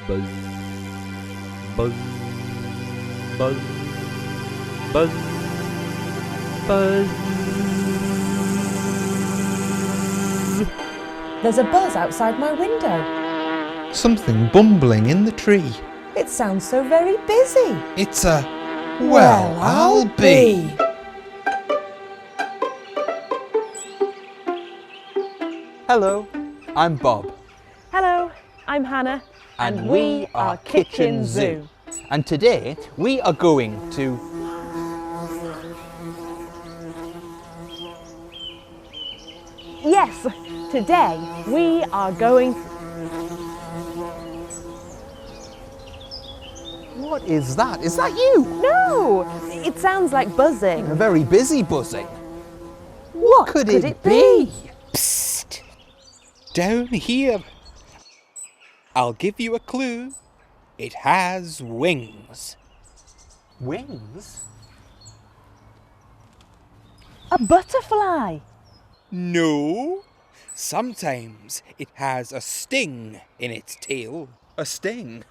Buzz, buzz, buzz, buzz, buzz. There's a buzz outside my window. Something bumbling in the tree. It sounds so very busy. It's a... well, I'll be. Hello, I'm Bob. Hello, I'm Hannah. And we are Kitchen Zoo. And today we are going to... Yes, today we are going... What is that? Is that you? No, it sounds like buzzing. A very busy buzzing. What could it be? Psst! Down here. I'll give you a clue. It has wings. Wings? A butterfly. No. Sometimes it has a sting in its tail. A sting?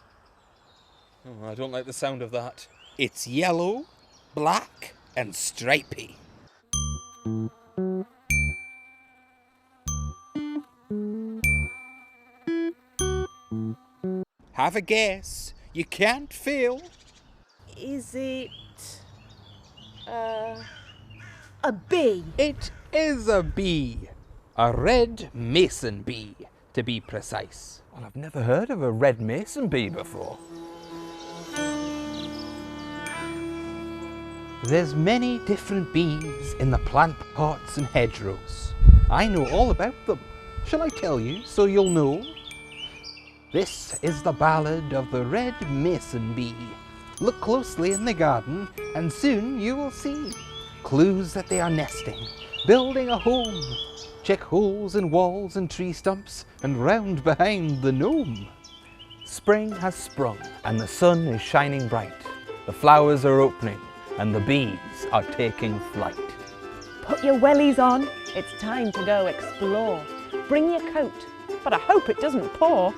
Oh, I don't like the sound of that. It's yellow, black and stripy. Have a guess. You can't fail. Is it... a bee? It is a bee. A red mason bee, to be precise. Well, I've never heard of a red mason bee before. There's many different bees in the plant pots and hedgerows. I know all about them. Shall I tell you so you'll know? This is the ballad of the red mason bee. Look closely in the garden and soon you will see clues that they are nesting, building a home. Check holes in walls and tree stumps and round behind the gnome. Spring has sprung and the sun is shining bright. The flowers are opening and the bees are taking flight. Put your wellies on, it's time to go explore. Bring your coat, but I hope it doesn't pour.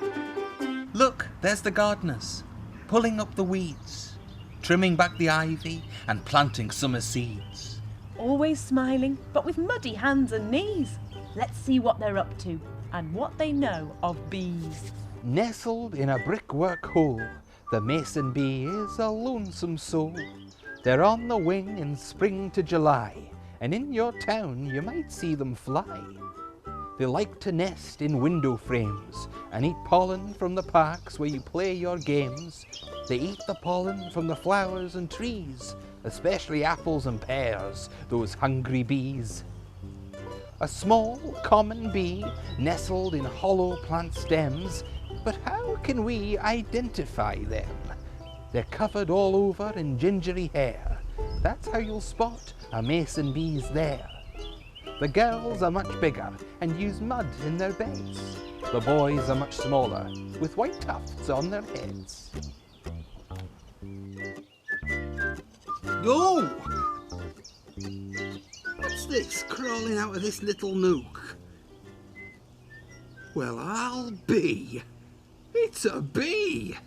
Look, there's the gardeners, pulling up the weeds, trimming back the ivy and planting summer seeds. Always smiling, but with muddy hands and knees. Let's see what they're up to and what they know of bees. Nestled in a brickwork hole, the mason bee is a lonesome soul. They're on the wing in spring to July, and in your town you might see them fly. They like to nest in window frames and eat pollen from the parks where you play your games. They eat the pollen from the flowers and trees, especially apples and pears, those hungry bees. A small, common bee nestled in hollow plant stems, but how can we identify them? They're covered all over in gingery hair. That's how you'll spot a mason bee's there. The girls are much bigger and use mud in their beds. The boys are much smaller, with white tufts on their heads. Oh! What's this crawling out of this little nook? Well, I'll be. It's a bee!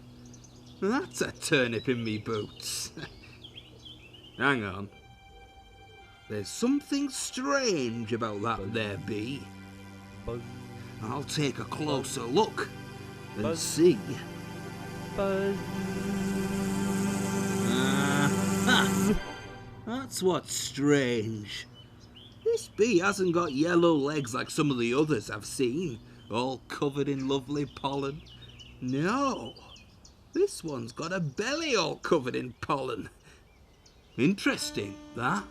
That's a turnip in me boots. Hang on. There's something strange about that there bee. Buzz, I'll take a closer look and Buzz. see. buzz. That's what's strange. This bee hasn't got yellow legs like some of the others I've seen, all covered in lovely pollen. No, this one's got a belly all covered in pollen. Interesting, that.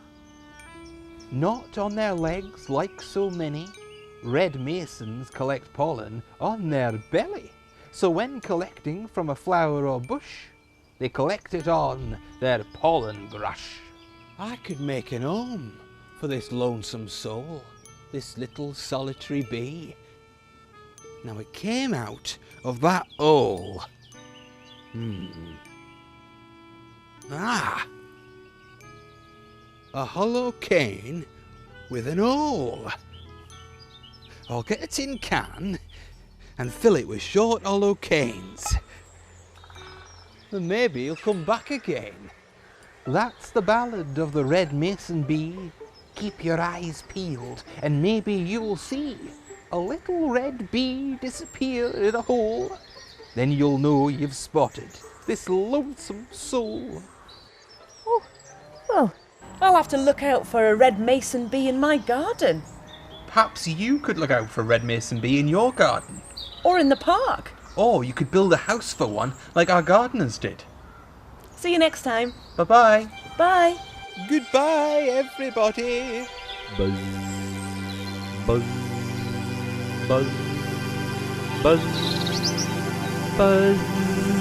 Not on their legs like so many. Red masons collect pollen on their belly. So when collecting from a flower or bush, they collect it on their pollen brush. I could make an home for this lonesome soul, this little solitary bee. Now it came out of that hole. Ah! A hollow cane with an hole. I'll get a tin can and fill it with short hollow canes. then maybe he'll come back again. That's the ballad of the red mason bee. Keep your eyes peeled and maybe you'll see a little red bee disappear in a hole. Then you'll know you've spotted this lonesome soul. Well, I'll have to look out for a red mason bee in my garden. Perhaps you could look out for a red mason bee in your garden. Or in the park. Or you could build a house for one like our gardeners did. See you next time. Bye-bye. Bye. Goodbye, everybody. Buzz. Buzz. Buzz. Buzz. Buzz.